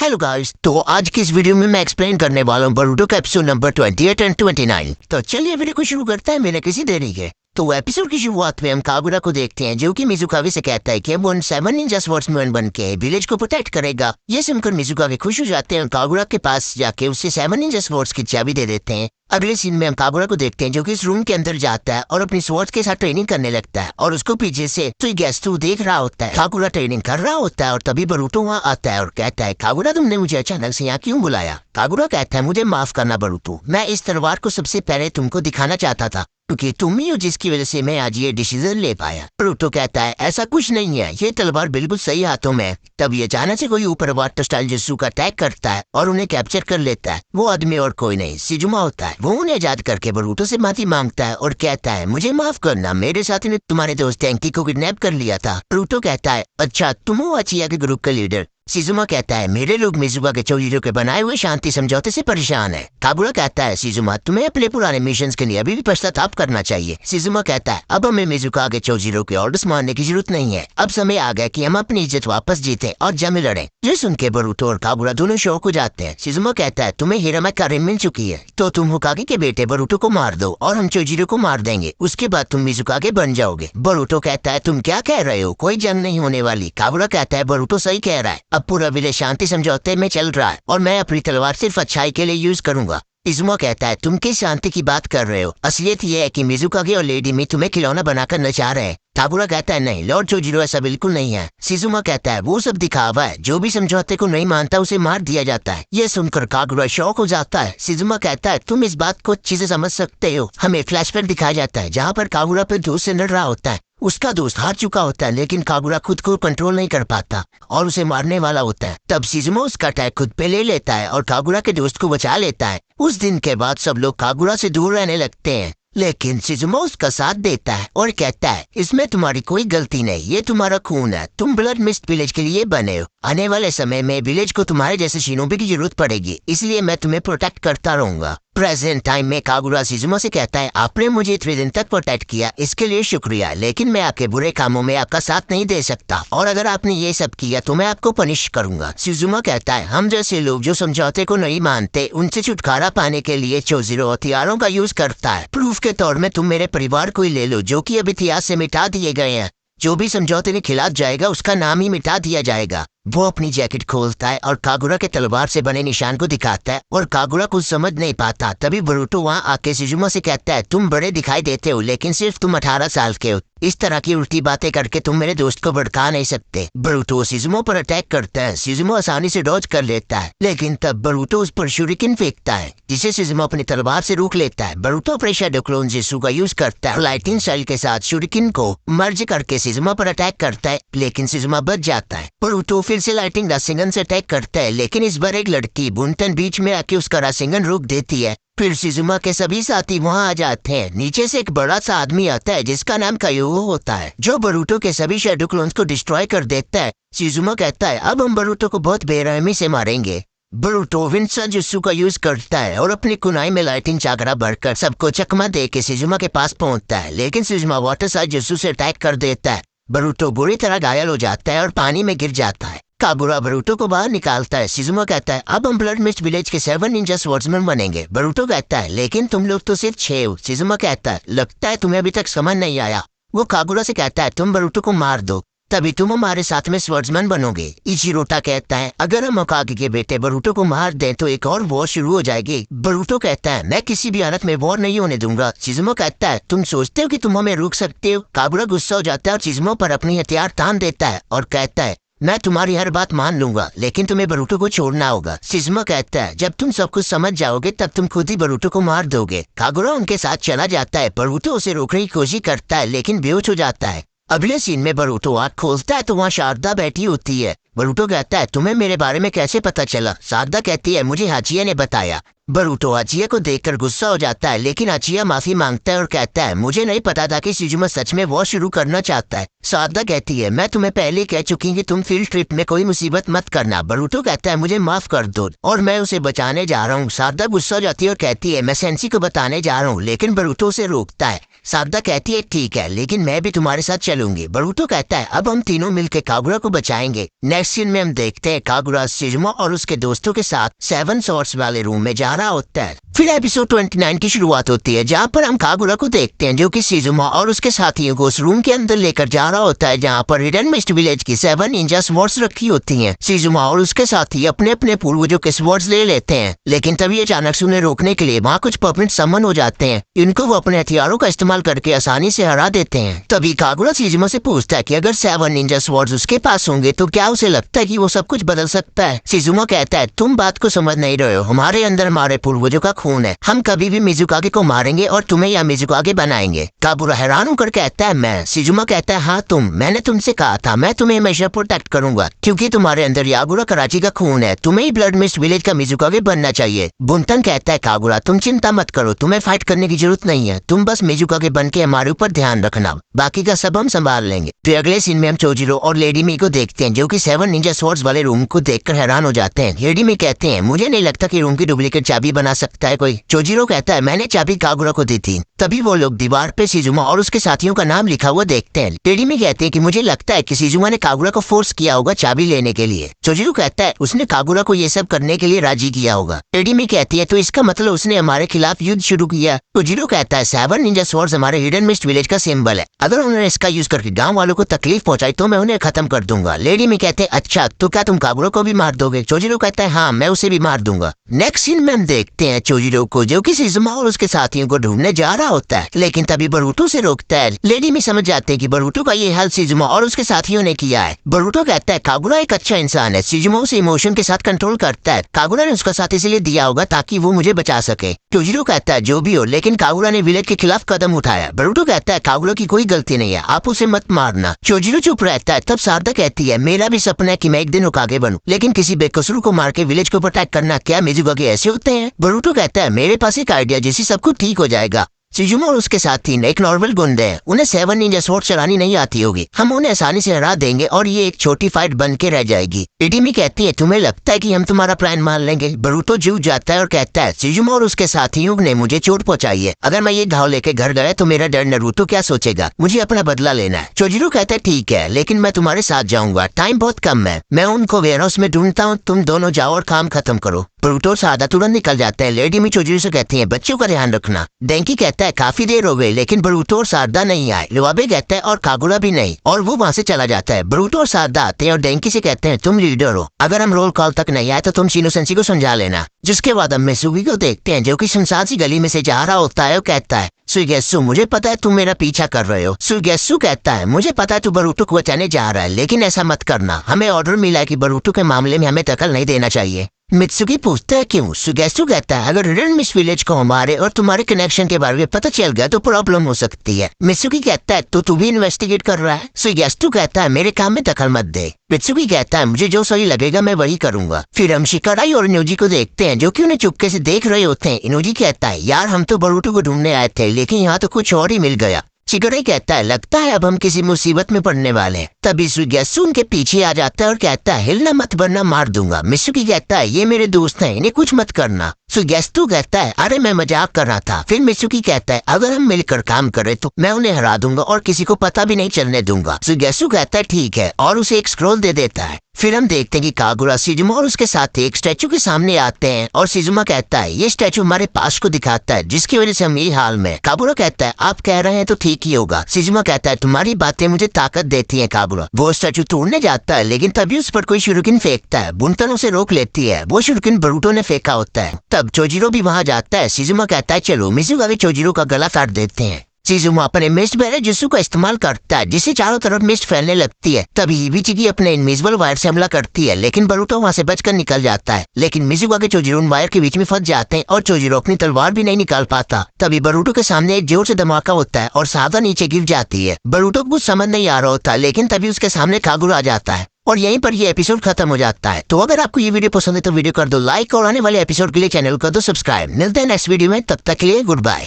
Hello guys, तो आज की इस वीडियो में मैं एक्सप्लेन करने वाला हूँ बोरुटो का एपिसोड नंबर 28 एंड 29। तो चलिए वीडियो को शुरू करते हैं बिना किसी देरी के। तो एपिसोड की शुरुआत में हम कागुरा को देखते हैं जो कि मिजुकावे से कहता है कि वो उन 7 निंजा स्वॉर्ड्समैन बन के विलेज को प्रोटेक्ट करेगा। ये सुनकर मिजुकावे खुश हो जाते हैं और कागुरा के पास जाके उससे 7 निंजा स्वॉर्ड्स की चाबी दे देते हैं। अगले सीन में हम कागुरा को देखते हैं जो कि इस रूम के अंदर जाता है और अपनी स्वॉर्ड्स के साथ ट्रेनिंग करने लगता है और उसको पीछे से तो गेस्ट देख रहा होता है। कागुरा ट्रेनिंग कर रहा होता है और तभी बोरुटो वहाँ आता है और कहता है, कागुरा तुमने मुझे अचानक से यहाँ क्यों बुलाया? कागुरा कहता है, मुझे माफ करना बोरुटो, मैं इस तलवार को सबसे पहले तुमको दिखाना चाहता था क्योंकि तुम ही हो जिसकी वजह से मैं आज ये डिसीजन ले पाया। बोरुटो कहता है, ऐसा कुछ नहीं है, ये तलवार बिल्कुल सही हाथों में। तब ये अचानक से कोई ऊपर वाटर स्टाइल जिसू का अटैक करता है और उन्हें कैप्चर कर लेता है। वो आदमी और कोई नहीं सिजुमा होता है। वो उन्हें आजाद करके बोरुटो से माफी मांगता है और कहता है, मुझे माफ करना, मेरे साथी ने तुम्हारे दोस्त टैंकी को किडनैप कर लिया था। बोरुटो कहता है, अच्छा तुम हो अचिया के ग्रुप का लीडर? सिजुमा कहता है, मेरे लोग मिजुका के चोजिरो के बनाए हुए शांति समझौते से परेशान है। काबुरा कहता है, सिजुमा तुम्हें अपने पुराने मिशन के लिए अभी भी पश्चाताप करना चाहिए। सिजुमा कहता है, अब हमें मिजुका के चोजिरो के ऑर्डर्स मानने की जरूरत नहीं है, अब समय आ गया कि हम अपनी इज्जत वापस जीते और जंग लड़े। ये सुन के बोरुटो और काबुरा दोनों शौक हो जाते हैं। सिजुमा कहता है, तुम्हें हिरामा कारे मिल चुकी है तो तुम होकागे के बेटे बोरुटो को मार दो और हम चोजिरो को मार देंगे, उसके बाद तुम मिजुका के बन जाओगे। बोरुटो कहता है, तुम क्या कह रहे हो, कोई जंग नहीं होने वाली। काबुरा कहता है, बोरुटो सही कह रहा है, अब पूरा विलेज शांति समझौते में चल रहा है और मैं अपनी तलवार सिर्फ अच्छाई के लिए यूज करूंगा। सिजुमा कहता है, तुम किस शांति की बात कर रहे हो? असलियत यह है कि मिजुकागे और लेडी मी तुम्हें खिलौना बनाकर नचा रहे हैं। काबुरा कहता है, नहीं लॉर्ड चोजिरो, ऐसा बिल्कुल नहीं है। सिजुमा कहता है, वो सब दिखावा है, जो भी समझौते को नहीं मानता उसे मार दिया जाता है। ये सुनकर काबुरा शौक हो जाता है। सिजुमा कहता है, तुम इस बात को अच्छे से समझ सकते हो। हमें फ्लैशबैक दिखाया जाता है जहाँ पर काबुरा पे दोस्त से लड़ रहा होता है। उसका दोस्त हार चुका होता है लेकिन काबुरा खुद को कंट्रोल नहीं कर पाता और उसे मारने वाला होता है। तब सिजुमा उसका अटैक खुद पे ले लेता है और काबुरा के दोस्त को बचा लेता है। उस दिन के बाद सब लोग काबुरा से दूर रहने लगते हैं लेकिन सिजुमा उसका साथ देता है और कहता है, इसमें तुम्हारी कोई गलती नहीं, ये तुम्हारा खून है, तुम ब्लड मिस्ट विलेज के लिए बने हो। आने वाले समय में विलेज को तुम्हारे जैसे शिनोबी की जरूरत पड़ेगी, इसलिए मैं तुम्हें प्रोटेक्ट करता रहूंगा। प्रेजेंट टाइम में काबुरा सिजुमा से कहता है, आपने मुझे इतने दिन तक प्रोटेक्ट किया इसके लिए शुक्रिया, लेकिन मैं आपके बुरे कामों में आपका साथ नहीं दे सकता और अगर आपने ये सब किया तो मैं आपको पनिश करूंगा। सिजुमा कहता है, हम जैसे लोग जो समझौते को नहीं मानते उनसे छुटकारा पाने के लिए चोजिरो हथियारों का यूज करता है। प्रूफ के तौर में तुम मेरे परिवार को ही ले लो जो कि अब इतिहास से मिटा दिए गए हैं। जो भी समझौते के खिलाफ जाएगा उसका नाम ही मिटा दिया जाएगा। वो अपनी जैकेट खोलता है और कागुरा के तलवार से बने निशान को दिखाता है और कागुरा कुछ समझ नहीं पाता। तभी बोरुटो वहाँ आके सिजुमा से कहता है, तुम बड़े दिखाई देते हो लेकिन सिर्फ तुम 18 साल के हो, इस तरह की उल्टी बातें करके तुम मेरे दोस्त को भड़का नहीं सकते। बोरुटो सिजुमा पर अटैक करता है। सिजुमा आसानी से डॉज कर लेता है लेकिन तब बोरुटो उस पर शूरिकेन फेंकता है जिसे सिजुमा अपनी तलवार से रोक लेता है। बोरुटो अपने शैडो क्लोन जिसू का यूज करता है, लाइटिंग स्टाइल के साथ शूरिकेन को मर्ज करके सिजुमा पर अटैक करता है लेकिन सिजुमा बच जाता है। बोरुटो फिर से लाइटिंग रासेंगन से अटैक करता है लेकिन इस बार एक लड़की बुनटन बीच में आके उसका रासेंगन रोक देती है। फिर सिजुमा के सभी साथी वहाँ आ जाते हैं। नीचे से एक बड़ा सा आदमी आता है जिसका नाम कायोओ होता है जो बोरुटो के सभी शैडो क्लोन्स को डिस्ट्रॉय कर देता है। सिजुमा कहता है, अब हम बोरुटो को बहुत बेरहमी से मारेंगे। बोरुटो विंसा जुस्सू का यूज करता है और अपनी कुनाई में लाइटिंग चाकरा भरकर सबको चकमा दे के सिजुमा के पास पहुंचता है लेकिन सिजुमा वाटर साइड जुस्सू से अटैक कर देता है। बोरुटो बुरी तरह घायल हो जाता है और पानी में गिर जाता है। काबुरा बोरुटो को बाहर निकालता है। सिजुमा कहता है, अब हम ब्लड मिस्ट विलेज के 7 निंजा स्वॉर्ड्समैन बनेंगे। बोरुटो कहता है, लेकिन तुम लोग तो सिर्फ 6 हो। सिजुमा कहता है, लगता है तुम्हें अभी तक समझ नहीं आया। वो काबुरा से कहता है, तुम बोरुटो को मार दो तभी तुम हमारे साथ में स्वॉर्ड्समैन बनोगे। इचिरोटा कहता है, अगर हम होकागे के बेटे बोरुटो को मार दें तो एक और वॉर शुरू हो जाएगी। बोरुटो कहता है, मैं किसी भी हालत में वॉर नहीं होने दूंगा। सिजुमा कहता है, तुम सोचते हो कि तुम हमें रोक सकते हो? काबुरा गुस्सा हो जाता है और सिजुमा पर अपनी हथियार तान देता है और कहता है, मैं तुम्हारी हर बात मान लूंगा लेकिन तुम्हें बोरुटो को छोड़ना होगा। सिजुमा कहता है, जब तुम सब कुछ समझ जाओगे तब तुम खुद ही बोरुटो को मार दोगे। कागुरा उनके साथ चला जाता है। बोरुटो उसे रोकने की कोशिश करता है लेकिन बेहोश हो जाता है। अगले सीन में बोरुटो आँख खोलता है तो वहाँ शारदा बैठी होती है। बोरुटो कहता है, तुम्हें मेरे बारे में कैसे पता चला? शारदा कहती है, मुझे हाचिया ने बताया। बोरुटो हाचिया को देखकर गुस्सा हो जाता है लेकिन हाचिया माफी मांगता है और कहता है, मुझे नहीं पता था कि सिजुमा सच में वॉर शुरू करना चाहता है। शारदा कहती है, मैं तुम्हें पहले कह चुकी कि तुम फील्ड ट्रिप में कोई मुसीबत मत करना। बोरुटो कहता है, मुझे माफ कर दो और मैं उसे बचाने जा रहा हूँ। शारदा गुस्सा हो जाती है और कहती है, मैं सेंसी को बताने जा रहा हूँ लेकिन बोरुटो उसे रोकता है। सारदा कहती है ठीक है, लेकिन मैं भी तुम्हारे साथ चलूंगी। बरूटो कहता है अब हम तीनों मिलकर कागुरा को बचाएंगे। नेक्स्ट सीन में हम देखते हैं कागुरा सिजुमा और उसके दोस्तों के साथ सेवन सॉर्ड्स वाले रूम में जा रहा होता है। फिर एपिसोड 29 की शुरुआत होती है, जहाँ पर हम कागुरा को देखते हैं जो कि सिजुमा और उसके साथियों को उस रूम के अंदर लेकर जा रहा होता है जहाँ पर हिडन मिस्ट विलेज की 7 निंजा स्वॉर्ड्स रखी होती हैं। सिजुमा और उसके साथी अपने अपने पूर्वजों के स्वॉर्ड्स ले लेते हैं, लेकिन तभी अचानक से उन्हें रोकने के लिए वहाँ कुछ परमानेंट समन हो जाते हैं। इनको वो अपने हथियारों का इस्तेमाल करके आसानी से हरा देते हैं। तभी कागुरा सिजुमा से पूछता है कि अगर 7 निंजा स्वॉर्ड्स उसके पास होंगे तो क्या उसे लगता है कि वो सब कुछ बदल सकता है। सिजुमा कहता है तुम बात को समझ नहीं रहे हो, हमारे अंदर हमारे पूर्वजों का खून है, हम कभी भी मिजुकागे को मारेंगे और तुम्हें या मिजुकागे बनाएंगे। कागुरा हैरान होकर कहता है मैं। सिजुमा कहता है हाँ तुम, मैंने तुमसे कहा था मैं तुम्हें हमेशा प्रोटेक्ट करूंगा क्योंकि तुम्हारे अंदर यागुरा कराची का खून है, तुम्हें ही ब्लड मिस्ट विलेज का मिजुकागे बनना चाहिए। बुंतन कहता है कागुरा तुम चिंता मत करो, तुम्हें फाइट करने की जरूरत नहीं है, तुम बस मिजुकागे बन के हमारे ऊपर ध्यान रखना, बाकी का सब हम संभाल लेंगे। फिर अगले सीन में हम चोजिरो और लेडी मी को देखते हैं जो कि 7 निंजा स्वॉर्ड्स वाले रूम को देखकर हैरान हो जाते हैं। लेडी मी कहते हैं मुझे नहीं लगता कि रूम की डुप्लीकेट चाबी बना सकता है कोई। चोजिरो कहता है मैंने चाबी कागुरा को दी थी। तभी वो लोग दीवार पे सिजुमा और उसके साथियों का नाम लिखा हुआ देखते हैं। लेडी मी कहते हैं कि मुझे लगता है कि सिजुमा ने कागुरा को फोर्स किया होगा चाबी लेने के लिए। चोजिरो कहता है उसने कागुरा को ये सब करने के लिए राजी किया होगा। लेडी मी कहती है तो इसका मतलब उसने हमारे खिलाफ युद्ध शुरू किया। चोजिरो कहता है 7 निंजा स्वॉर्ड्स हमारे हिडन मिस्ट विलेज का सिंबल है, अगर उन्होंने इसका यूज करके गाँव वालों को तकलीफ पहुंचाई तो मैं उन्हें खत्म कर दूंगा। लेडी मी कहते हैं अच्छा तो क्या तुम कागुरा को भी मार दोगे। चोजिरो कहता है हाँ मैं उसे भी मार दूंगा। नेक्स्ट सीन में हम देखते हैं चोजिरो को जो कि सिजुमा और उसके साथियों को ढूंढने जा रहा होता है, लेकिन तभी बरूटो से रोकता है। लेडी में समझ जाते हैं कि बरूटो का ये हाल सिजुमा और उसके साथियों ने किया है। बरूटो कहता है कागुरा एक अच्छा इंसान है, सिजुमा उसे इमोशन के साथ कंट्रोल करता है, कागुरा ने उसका साथ इसलिए दिया होगा ताकि वो मुझे बचा सके। चोजिरो कहता है जो भी हो, लेकिन कागुरा ने विलेज के खिलाफ कदम उठाया। बरूटो कहता है कागुरा की कोई गलती नहीं है, आप उसे मत मारना। चोजिरो चुप रहता है। तब सारदा कहती है मेरा भी सपना है कि मैं एक दिन होकागे बनूं, लेकिन किसी बेकसूर को मार के विलेज को प्रोटेक्ट करना क्या मिजुकागे ऐसे होते हैं। बरूटो कहता है मेरे पास एक आइडिया जिससे सब कुछ ठीक हो जाएगा। सिजुमा और उसके साथी एक नॉर्मल गुंडे हैं, उन्हें 7 निंजा स्वॉर्ड चलानी नहीं आती होगी, हम उन्हें आसानी से हरा देंगे और ये एक छोटी फाइट बन के रह जाएगी। इडीमी कहती है तुम्हें लगता है कि हम तुम्हारा प्लान मान लेंगे। बरूटो जूझ जाता है और कहता है सिजुमा और उसके साथियों ने मुझे चोट पहुंचाई है, अगर मैं ये घाव लेके घर गया तो मेरा डर नारुतो क्या सोचेगा, मुझे अपना बदला लेना है। चोजिरो कहता है ठीक है, लेकिन मैं तुम्हारे साथ जाऊंगा, टाइम बहुत कम है, मैं उनको वेयरहाउस में ढूंढता हूँ, तुम दोनों जाओ और काम खत्म करो। बरूटो और सारदा तुरंत निकल जाते हैं। लेडी मी चोजिरो से कहती है बच्चों का ध्यान रखना। डेंकी कहता है काफी देर हो गई, लेकिन बरूटो और सारदा नहीं आए। लुआबे कहता है और कागुरा भी नहीं, और वो वहाँ से चला जाता है। बरूटो और सारदा आते हैं और डेंकी से कहते हैं तुम लीडर हो, अगर हम रोल कॉल तक नहीं आए तो तुम शिनो सेंसी को समझा लेना। जिसके बाद हम मिसुगी को देखते हैं जो कि सुनसान सी गली में से जा रहा होता है और कहता है सुगेसु मुझे पता है तुम मेरा पीछा कर रहे हो। सुगेसु कहता है मुझे पता है तू बरूटो को बचाने जा रहा है, लेकिन ऐसा मत करना, हमें ऑर्डर मिला है कि बरूटो के मामले में हमें दखल नहीं देना चाहिए। मित्सुकी पूछता है क्यों। सुगेसु कहता है अगर हिडन मिस्ट विलेज को हमारे और तुम्हारे कनेक्शन के बारे में पता चल गया तो प्रॉब्लम हो सकती है। मित्सुकी कहता है तो तू भी इन्वेस्टिगेट कर रहा है। सुगेसु कहता है मेरे काम में दखल मत दे। मित्सुकी कहता है मुझे जो सही लगेगा मैं वही करूंगा। फिर हम शिकाराई और इनोजी को देखते हैं जो कि उन्हें चुपके से देख रहे होते हैं। इनोजी कहता है यार हम तो बरूटो को ढूंढने आए थे, लेकिन यहाँ तो कुछ और ही मिल गया। शिकाराई कहता है लगता है अब हम किसी मुसीबत में पड़ने वाले हैं। तभी सुगेसु उनके पीछे आ जाता है और कहता है हिलना मत वरना मार दूंगा। मित्सुकी कहता है ये मेरे दोस्त हैं, इन्हें कुछ मत करना। सुगेसु कहता है अरे मैं मजाक कर रहा था। फिर मित्सुकी कहता है अगर हम मिलकर काम करें तो मैं उन्हें हरा दूंगा और किसी को पता भी नहीं चलने दूंगा। सुगेसु कहता है ठीक है और उसे एक स्क्रोल दे देता है। फिर हम देखते हैं कि कागुरा सिजुमा और उसके साथ एक स्टैचू के सामने आते हैं और सिजुमा कहता है ये स्टैचू हमारे पास को दिखाता है जिसकी वजह से हम ये हाल में। कागुरा कहता है आप कह रहे हैं तो ठीक ही होगा। सिजुमा कहता है तुम्हारी बातें मुझे ताकत देती हैं कागुरा। वो स्टैचू तोड़ने जाता है, लेकिन तभी उस पर कोई शुरुकिन फेंकता है। बुंतन उसे रोक लेती है, वो शुरुकिन बरूटो ने फेंका होता है। तब चोजिरो भी वहाँ जाता है। सिजुमा कहता है चलो मिजुकागे चोजिरो का गला काट देते हैं। सिजुमा अपने मिस्ट बैरर जिसु का इस्तेमाल करता है जिससे चारों तरफ मिस्ट फैलने लगती है। तभी हिबिचिगी अपने इनविजिबल वायर से हमला करती है, लेकिन बरूटो वहाँ से बचकर निकल जाता है। लेकिन मिजुकागे चोजिरो उन वायर के बीच में फंस जाते हैं और चोजिरो अपनी तलवार भी नहीं निकाल पाता। तभी बरूटो के सामने एक जोर से धमाका होता है और सारदा नीचे गिर जाती है। बरूटो को कुछ समझ नहीं आ रहा होता, लेकिन तभी उसके सामने कागुरा आ जाता है और यहीं पर ये एपिसोड खत्म हो जाता है। तो अगर आपको ये वीडियो पसंद है तो वीडियो कर दो लाइक और आने वाले एपिसोड के लिए चैनल कर दो सब्सक्राइब। मिलते हैं नेक्स्ट वीडियो में, तब तक के लिए गुड बाय।